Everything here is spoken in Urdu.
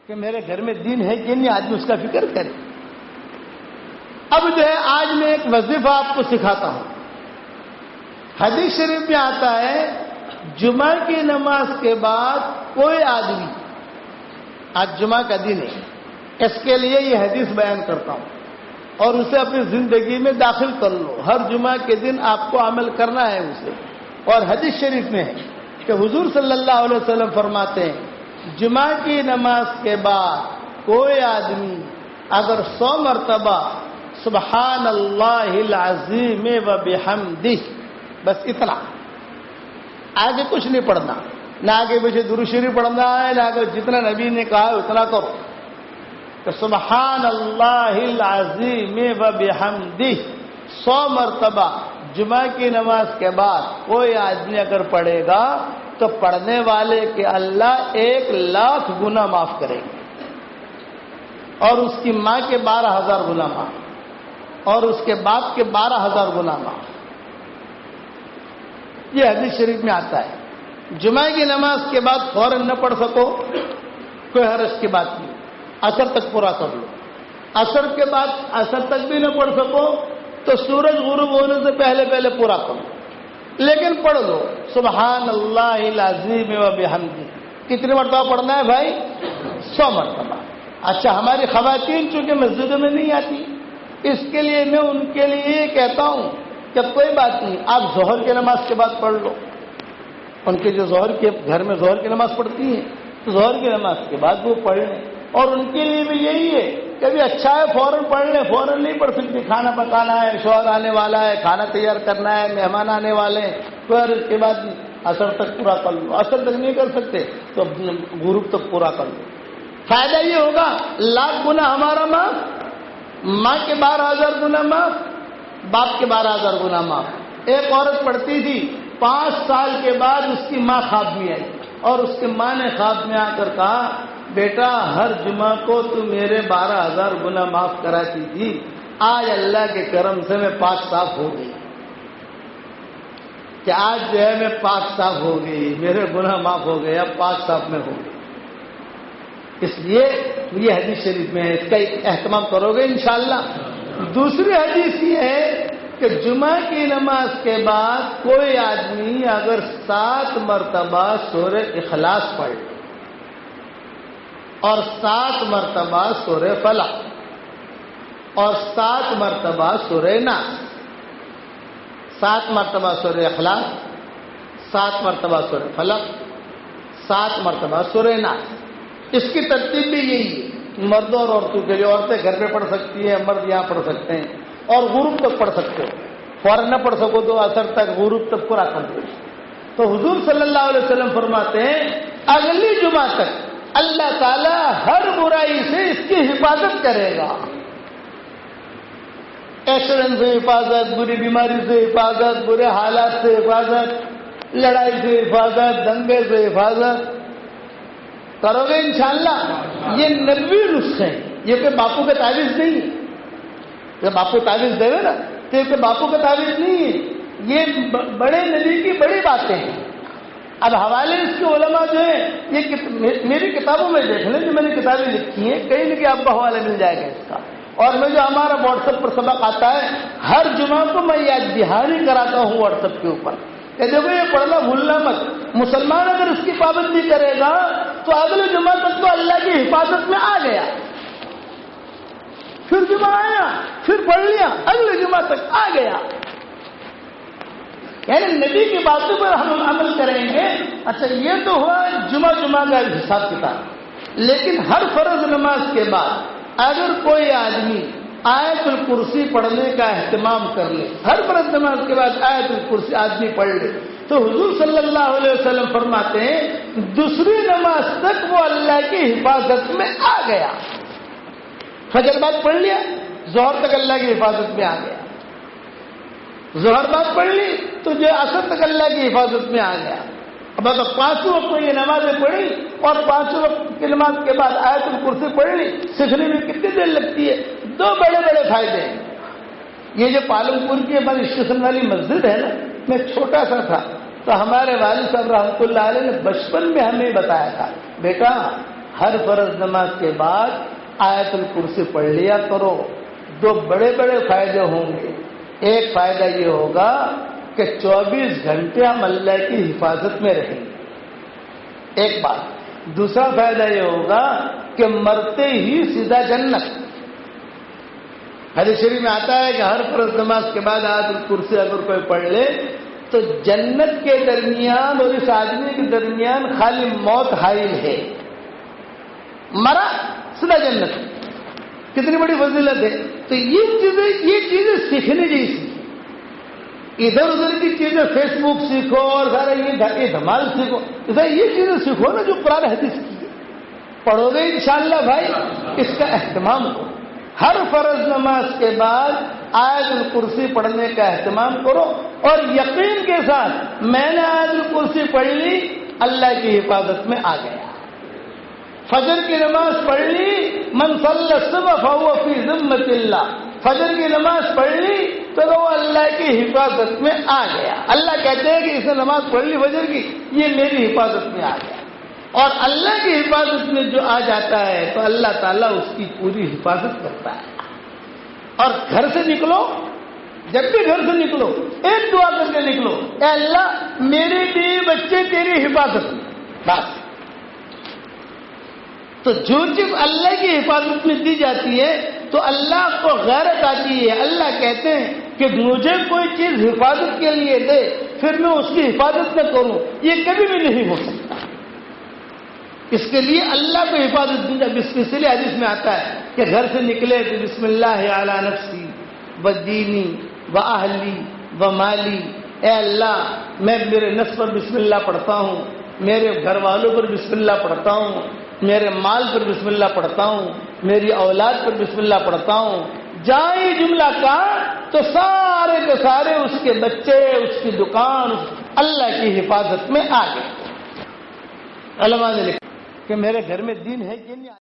کہ میرے گھر میں دین ہے کہ نہیں، آدمی اس کا فکر کرے۔ اب جو ہے آج میں ایک وظیفہ آپ کو سکھاتا ہوں۔ حدیث شریف میں آتا ہے جمعہ کی نماز کے بعد کوئی آدمی، آج جمعہ کا دن ہے، اس کے لیے یہ حدیث بیان کرتا ہوں اور اسے اپنی زندگی میں داخل کر لو۔ ہر جمعہ کے دن آپ کو عمل کرنا ہے اسے۔ اور حدیث شریف میں ہے کہ حضور صلی اللہ علیہ وسلم فرماتے ہیں جمعہ کی نماز کے بعد کوئی آدمی اگر 100 مرتبہ سبحان اللہ العظیم و بحمدہ، بس اتنا، آگے کچھ نہیں پڑھنا، نہ آگے پیچھے درود شریف پڑھنا ہے، نہ آگے جتنا نبی نے کہا ہے اتنا کرو، کہ سبحان اللہ العظیم و بحمدہ 100 مرتبہ جمعہ کی نماز کے بعد کوئی آدمی اگر پڑھے گا تو پڑھنے والے کے اللہ 1,00,000 گناہ معاف کریں گے، اور اس کی ماں کے 12,000 گناہ معاف، اور اس کے باپ کے 12,000 گناہ معاف۔ یہ حدیث شریف میں آتا ہے۔ جمعہ کی نماز کے بعد فوراً نہ پڑھ سکو، کوئی حرج کی بات نہیں، عصر تک پورا کر لو۔ عصر کے بعد عصر تک بھی نہ پڑھ سکو تو سورج غروب ہونے سے پہلے پہلے پورا کرو، لیکن پڑھ لو سبحان اللہ العظیم و بحمدہ۔ کتنی مرتبہ پڑھنا ہے بھائی؟ 100 مرتبہ۔ اچھا، ہماری خواتین چونکہ مسجدوں میں نہیں آتی، اس کے لیے میں ان کے لیے یہ کہتا ہوں کہ کوئی بات نہیں، آپ ظہر کی نماز کے بعد پڑھ لو۔ ان کے جو ظہر کے گھر میں ظہر کی نماز پڑھتی ہیں تو ظہر کی نماز کے بعد وہ پڑھ لیں، اور ان کے لیے بھی یہی ہے کہ ابھی اچھا ہے فوراً پڑھ لیں، فوراً نہیں پڑھ سکتی، کھانا پکانا ہے، شوہر آنے والا ہے، کھانا تیار کرنا ہے، مہمان آنے والے ہیں، پھر اس کے بعد عصر تک پورا کر لو۔ عصر تک نہیں کر سکتے تو غروب تک پورا کر لو۔ فائدہ یہ ہوگا 1,00,000 گناہ ہمارا معاف، ماں کے 12,000 گناہ معاف، باپ کے 12,000 گناہ معاف۔ ایک عورت پڑھتی تھی، 5 سال کے بعد اس کی ماں خواب میں آئی، اور اس کے ماں نے خواب میں آ کر کہا بیٹا ہر جمعہ کو تو میرے 12,000 گناہ معاف کراتی تھی، آج اللہ کے کرم سے میں پاک صاف ہو گئی، کہ آج جو ہے میں پاک صاف ہو گئی، میرے گناہ معاف ہو گئے، اب پاک صاف میں ہو گئی۔ اس لیے یہ حدیث شریف میں ہے، اس کا اہتمام کرو گے انشاءاللہ۔ دوسری حدیث یہ ہے کہ جمعہ کی نماز کے بعد کوئی آدمی اگر 7 مرتبہ سورہ اخلاص پڑھے اور 7 مرتبہ سورہ فلق اور 7 مرتبہ سورہ ناس، 7 مرتبہ سورہ اخلاص، 7 مرتبہ سورہ فلق، 7 مرتبہ سورہ ناس، اس کی ترتیب بھی یہی ہے، مردوں اور عورتوں کے لیے۔ عورتیں گھر پہ پڑھ سکتی ہیں، مرد یہاں پڑھ سکتے ہیں، اور غروب تک پڑھ سکتے ہو، فوراً نہ پڑھ سکو تو عصر تک، غروب تک پورا کر دو۔ تو حضور صلی اللہ علیہ وسلم فرماتے ہیں اگلی جمعہ تک اللہ تعالیٰ ہر برائی سے اس کی حفاظت کرے گا، ایکسیڈنٹ سے حفاظت، بری بیماری سے حفاظت، برے حالات سے حفاظت، لڑائی سے حفاظت، دنگے سے حفاظت کرو گے انشاءاللہ۔ یہ نبوی نسخے ہیں، یہ کہ باپو کا تعویذ نہیں ہے، جب باپو تعویذ دے نا تو یہ کہ باپو کا تعویذ نہیں ہے، یہ بڑے نبی کی بڑی باتیں ہیں۔ اب حوالے اس کے علماء جو ہیں یہ میری کتابوں میں دیکھ لیں، جو میں نے کتابیں لکھی ہیں، کہیں نہ کہیں آپ کو حوالہ مل جائے گا اس کا۔ اور میں جو ہمارا واٹس ایپ پر سبق آتا ہے ہر جمعہ کو میں یاد دہانی کراتا ہوں واٹس ایپ کے اوپر کہ دیکھو یہ پڑھنا بھولنا مت، مسلمان اگر اس کی پابندی کرے گا تو اگلے جمعہ تک تو اللہ کی حفاظت میں آ گیا، پھر جمعہ آیا پھر پڑھ لیا، اگلے جمعہ تک آ گیا۔ یعنی نبی کی باتوں پر ہم عمل کریں گے۔ اچھا یہ تو ہوا جمعہ کا حساب کتاب، لیکن ہر فرض نماز کے بعد اگر کوئی آدمی آیت الکرسی پڑھنے کا اہتمام کر لے، ہر فرض نماز کے بعد آیت الکرسی آدمی پڑھ لے، تو حضور صلی اللہ علیہ وسلم فرماتے ہیں دوسری نماز تک وہ اللہ کی حفاظت میں آ گیا۔ فجر بعد پڑھ لیا، ظہر تک اللہ کی حفاظت میں آ گیا، ظہر بعد پڑھ لی تو جو عصر تک اللہ کی حفاظت میں آ گیا۔ اب اگر 5 وقت کو یہ نمازیں پڑھی اور 5 وقت کی نماز کے بعد آیت الکرسی پڑھ لی، سیکھنے میں کتنی دیر لگتی ہے؟ 2 بڑے بڑے فائدے ہیں۔ یہ جو پالن پور کی ہماری اسٹیشن والی مسجد ہے نا، میں چھوٹا سا تھا تو ہمارے والد صاحب رحمۃ اللہ علیہ نے بچپن میں ہمیں بتایا تھا بیٹا ہر فرض نماز کے بعد آیت الکرسی پڑھ لیا کرو. 2 بڑے بڑے فائدے ہوں گے. ایک فائدہ یہ ہوگا کہ 24 گھنٹے ہم اللہ کی حفاظت میں رہیں گے. ایک بات. دوسرا فائدہ یہ ہوگا کہ مرتے ہی سیدھا جنت. حدیث شریف میں آتا ہے کہ ہر فرض نماز کے بعد آیت الکرسی اگر کوئی پڑھ لے تو جنت کے درمیان اور اس آدمی کے درمیان خالی موت حائل ہے. مرا سیدھا جنت. کتنی بڑی فضیلت ہے. تو یہ چیزیں سیکھنے جیسی. ادھر ادھر کی چیزیں فیس بک سیکھو اور سارا یہ دھمال سیکھو. یہ چیزیں سیکھو نا جو قرآن حدیث کی ہے. پڑھو گے انشاءاللہ بھائی. اس کا اہتمام کرو. ہر فرض نماز کے بعد آیت الکرسی پڑھنے کا اہتمام کرو اور یقین کے ساتھ میں نے آیت الکرسی پڑھ لی, اللہ کی حفاظت میں آ گیا. فجر کی نماز پڑھ لی, من صلی الصبح فهو فی ذمۃ اللہ. فجر کی نماز پڑھ لی تو وہ اللہ کی حفاظت میں آ گیا. اللہ کہتے ہیں کہ اس نے نماز پڑھ لی فجر کی, یہ میری حفاظت میں آ گیا. اور اللہ کی حفاظت میں جو آ جاتا ہے تو اللہ تعالیٰ اس کی پوری حفاظت کرتا ہے. اور گھر سے نکلو, جب بھی گھر سے نکلو ایک دعا کر کے نکلو, اے اللہ میرے بیوی بچے تیری حفاظت میں. بس. تو جو چیز اللہ کی حفاظت میں دی جاتی ہے تو اللہ کو غیرت آتی ہے. اللہ کہتے ہیں کہ مجھے کوئی چیز حفاظت کے لیے دے پھر میں اس کی حفاظت نہ کروں, یہ کبھی بھی نہیں ہو سکتا. اس کے لیے اللہ کو حفاظت دی جائے. اس لیے حدیث میں آتا ہے کہ گھر سے نکلے تو بسم اللہ علی نفسی و دینی و اہلی و مالی. اے اللہ میں میرے نفس پر بسم اللہ پڑھتا ہوں, میرے گھر والوں پر بسم اللہ پڑھتا ہوں, میرے مال پر بسم اللہ پڑھتا ہوں, میری اولاد پر بسم اللہ پڑھتا ہوں. جائے جملہ کا تو سارے کے سارے اس کے بچے, اس کی دکان اللہ کی حفاظت میں آ گئے. علماء نے لکھا کہ میرے گھر میں دین ہے کہ نہیں.